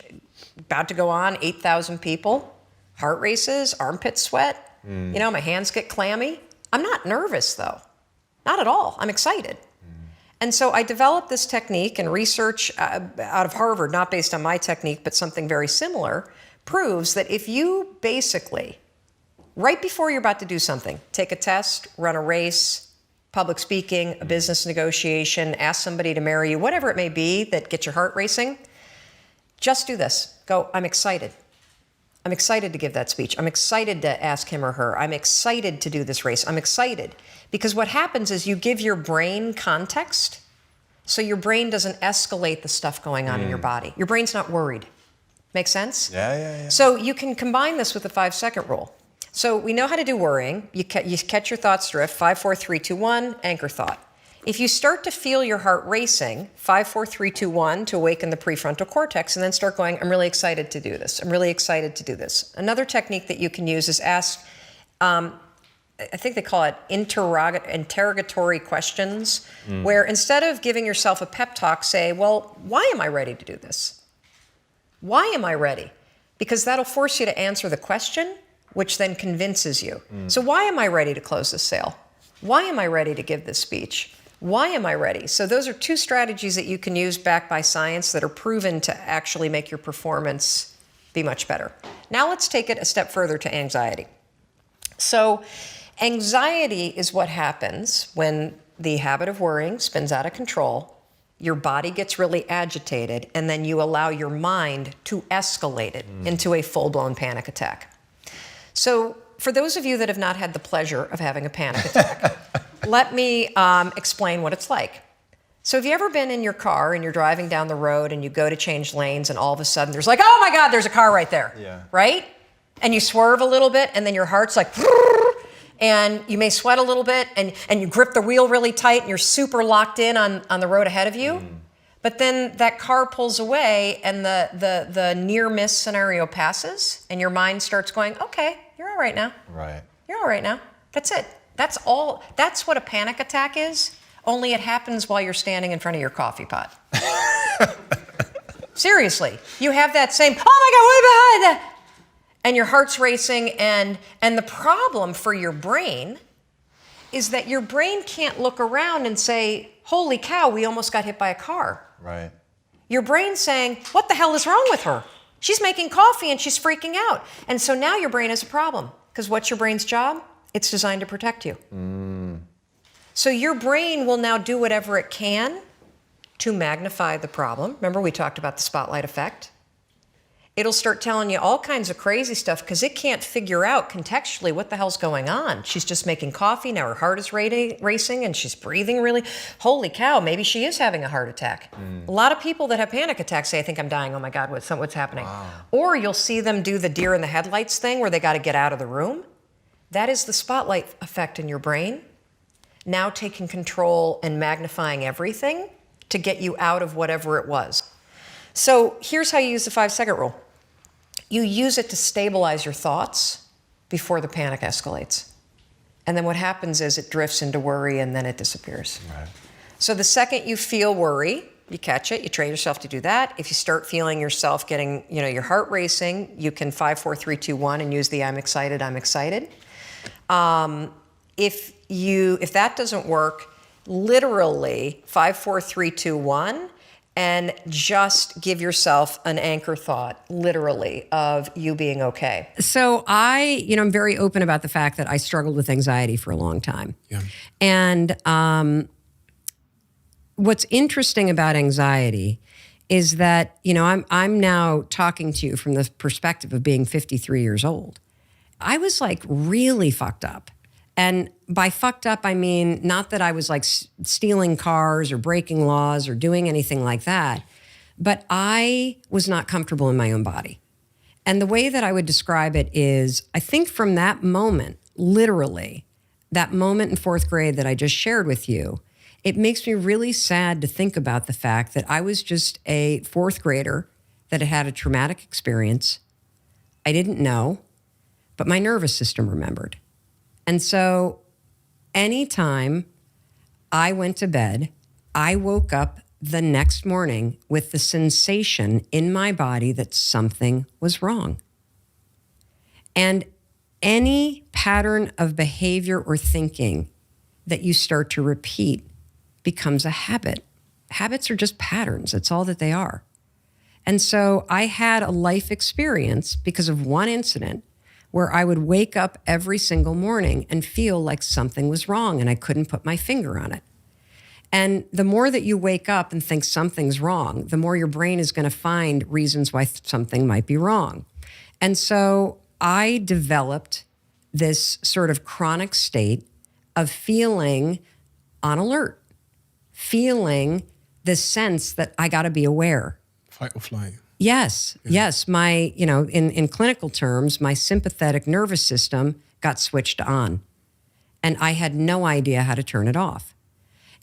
about to go on, 8,000 people, heart races, armpit sweat, my hands get clammy. I'm not nervous though, not at all. I'm excited. And so I developed this technique, and research out of Harvard, not based on my technique, but something very similar, proves that if you basically, right before you're about to do something, take a test, run a race, public speaking, a business negotiation, ask somebody to marry you, whatever it may be that gets your heart racing, just do this. Go, I'm excited. I'm excited to give that speech. I'm excited to ask him or her. I'm excited to do this race. I'm excited. Because what happens is you give your brain context, so your brain doesn't escalate the stuff going on in your body. Your brain's not worried. Make sense? Yeah. So you can combine this with the 5-second rule. So we know how to do worrying. You catch your thoughts drift, 5, 4, 3, 2, 1, anchor thought. If you start to feel your heart racing, 5, 4, 3, 2, 1, to awaken the prefrontal cortex, and then start going, I'm really excited to do this. I'm really excited to do this. Another technique that you can use is ask, I think they call it interrogatory questions, where instead of giving yourself a pep talk, say, well, why am I ready to do this? Why am I ready? Because that'll force you to answer the question, which then convinces you. So why am I ready to close this sale? Why am I ready to give this speech? Why am I ready? So those are two strategies that you can use backed by science that are proven to actually make your performance be much better. Now let's take it a step further to anxiety. So anxiety is what happens when the habit of worrying spins out of control, your body gets really agitated, and then you allow your mind to escalate it into a full-blown panic attack. So for those of you that have not had the pleasure of having a panic attack, let me explain what it's like. So have you ever been in your car and you're driving down the road and you go to change lanes and all of a sudden there's like, oh my God, there's a car right there, right? And you swerve a little bit and then your heart's like, and you may sweat a little bit and you grip the wheel really tight and you're super locked in on the road ahead of you. But then that car pulls away and the near miss scenario passes and your mind starts going, okay, you're all right now. Right. You're all right now. That's it. That's all. That's what a panic attack is, only it happens while you're standing in front of your coffee pot. Seriously. You have that same, oh my God, what behind that? And your heart's racing, and the problem for your brain is that your brain can't look around and say, holy cow, we almost got hit by a car. Right. Your brain's saying, what the hell is wrong with her? She's making coffee and she's freaking out. And so now your brain has a problem. Because what's your brain's job? It's designed to protect you. So your brain will now do whatever it can to magnify the problem. Remember, we talked about the spotlight effect. It'll start telling you all kinds of crazy stuff because it can't figure out contextually what the hell's going on. She's just making coffee, now her heart is racing and she's breathing really. Holy cow, maybe she is having a heart attack. A lot of people that have panic attacks say, I think I'm dying, oh my God, what's happening? Wow. Or you'll see them do the deer in the headlights thing where they got to get out of the room. That is the spotlight effect in your brain, now taking control and magnifying everything to get you out of whatever it was. So here's how you use the 5-second rule. You use it to stabilize your thoughts before the panic escalates. And then what happens is it drifts into worry and then it disappears. Right. So the second you feel worry, you catch it, you train yourself to do that. If you start feeling yourself getting, your heart racing, you can 5, 4, 3, 2, 1 and use the I'm excited. If that doesn't work, literally 5, 4, 3, 2, 1, and just give yourself an anchor thought, literally, of you being okay. So I'm very open about the fact that I struggled with anxiety for a long time. Yeah. And what's interesting about anxiety is that, I'm now talking to you from the perspective of being 53 years old. I was like really fucked up. And by fucked up, I mean, not that I was like stealing cars or breaking laws or doing anything like that, but I was not comfortable in my own body. And the way that I would describe it is, I think from that moment, literally, that moment in fourth grade that I just shared with you, it makes me really sad to think about the fact that I was just a fourth grader that had had a traumatic experience. I didn't know, but my nervous system remembered. And so anytime I went to bed, I woke up the next morning with the sensation in my body that something was wrong. And any pattern of behavior or thinking that you start to repeat becomes a habit. Habits are just patterns. That's all that they are. And so I had a life experience because of one incident where I would wake up every single morning and feel like something was wrong and I couldn't put my finger on it. And the more that you wake up and think something's wrong, the more your brain is going to find reasons why something might be wrong. And so I developed this sort of chronic state of feeling on alert, feeling this sense that I got to be aware. Fight or flight. Yes, yes. My, in clinical terms, my sympathetic nervous system got switched on and I had no idea how to turn it off.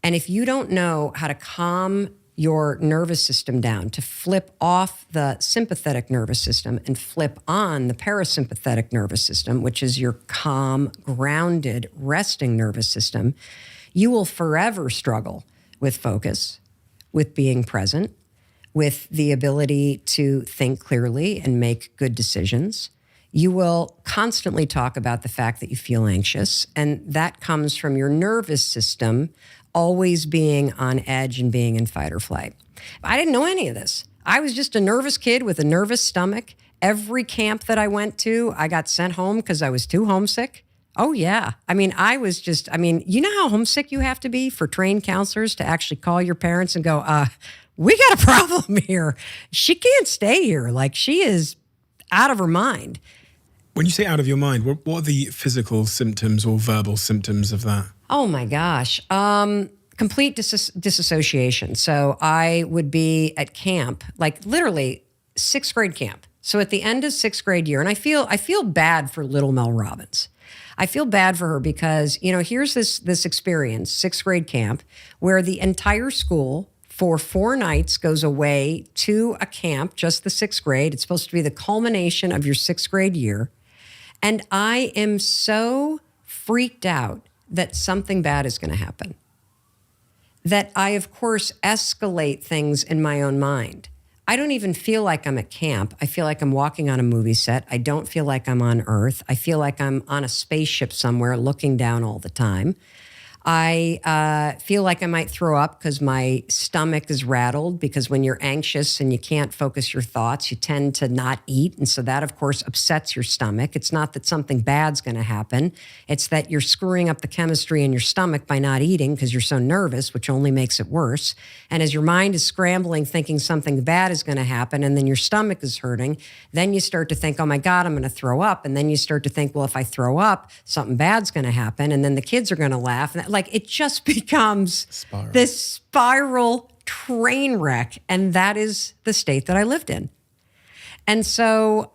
And if you don't know how to calm your nervous system down, to flip off the sympathetic nervous system and flip on the parasympathetic nervous system, which is your calm, grounded, resting nervous system, you will forever struggle with focus, with being present, with the ability to think clearly and make good decisions. You will constantly talk about the fact that you feel anxious, and that comes from your nervous system always being on edge and being in fight or flight. I didn't know any of this. I was just a nervous kid with a nervous stomach. Every camp that I went to, I got sent home because I was too homesick. Oh, yeah. I mean, you know how homesick you have to be for trained counselors to actually call your parents and go, we got a problem here. She can't stay here. Like, she is out of her mind. When you say out of your mind, what are the physical symptoms or verbal symptoms of that? Oh, my gosh. Complete disassociation. So I would be at camp, like literally sixth grade camp. So at the end of sixth grade year, and I feel bad for little Mel Robbins. I feel bad for her because, here's this experience, sixth grade camp, where the entire school for 4 nights goes away to a camp, just the sixth grade. It's supposed to be the culmination of your sixth grade year. And I am so freaked out that something bad is going to happen, that I, of course, escalate things in my own mind. I don't even feel like I'm at camp. I feel like I'm walking on a movie set. I don't feel like I'm on Earth. I feel like I'm on a spaceship somewhere looking down all the time. I feel like I might throw up because my stomach is rattled, because when you're anxious and you can't focus your thoughts, you tend to not eat. And so that, of course, upsets your stomach. It's not that something bad's going to happen. It's that you're screwing up the chemistry in your stomach by not eating because you're so nervous, which only makes it worse. And as your mind is scrambling, thinking something bad is going to happen, and then your stomach is hurting, then you start to think, oh my God, I'm going to throw up. And then you start to think, well, if I throw up, something bad's going to happen. And then the kids are going to laugh. And like, it just becomes this spiral train wreck. And that is the state that I lived in. And so,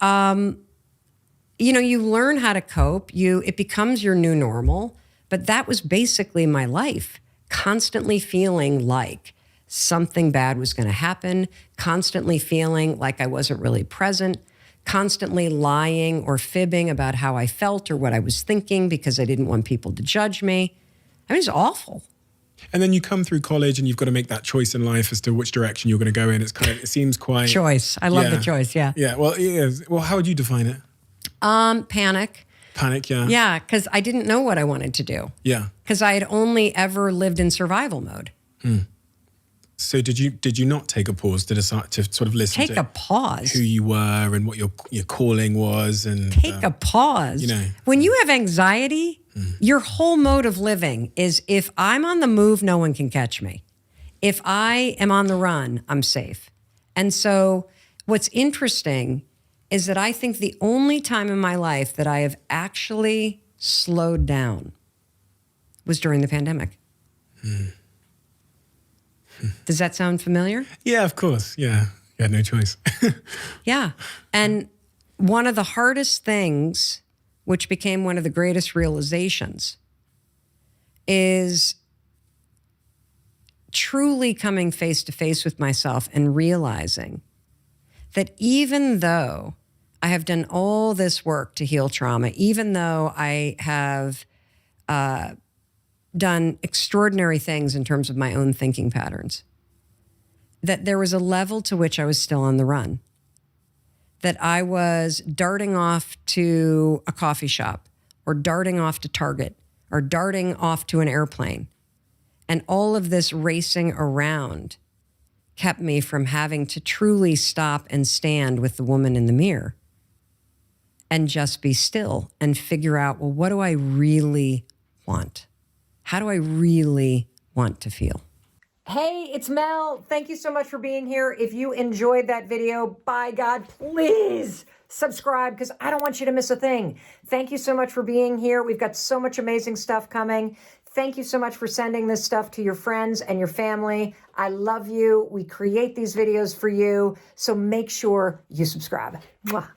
you learn how to cope. It becomes your new normal. But that was basically my life, constantly feeling like something bad was going to happen, constantly feeling like I wasn't really present, constantly lying or fibbing about how I felt or what I was thinking because I didn't want people to judge me. I mean, it's awful. And then you come through college and you've got to make that choice in life as to which direction you're going to go in. It seems quite... Choice. I love the choice, yeah. Yeah, well, it is. Well, how would you define it? Panic. Panic, yeah. Yeah, because I didn't know what I wanted to do. Yeah. Because I had only ever lived in survival mode. So did you not take a pause to decide to sort of listen Take a pause. who you were and what your calling was? And Take a pause. When you have anxiety, your whole mode of living is, if I'm on the move, no one can catch me. If I am on the run, I'm safe. And so what's interesting is that I think the only time in my life that I have actually slowed down was during the pandemic. Does that sound familiar? Yeah, of course. Yeah. You had no choice. Yeah. And one of the hardest things, which became one of the greatest realizations, is truly coming face to face with myself and realizing that even though I have done all this work to heal trauma, even though I have done extraordinary things in terms of my own thinking patterns, that there was a level to which I was still on the run, that I was darting off to a coffee shop or darting off to Target or darting off to an airplane. And all of this racing around kept me from having to truly stop and stand with the woman in the mirror and just be still and figure out, well, what do I really want? How do I really want to feel? Hey, it's Mel. Thank you so much for being here. If you enjoyed that video, by God, please subscribe because I don't want you to miss a thing. Thank you so much for being here. We've got so much amazing stuff coming. Thank you so much for sending this stuff to your friends and your family. I love you. We create these videos for you. So make sure you subscribe. Mwah.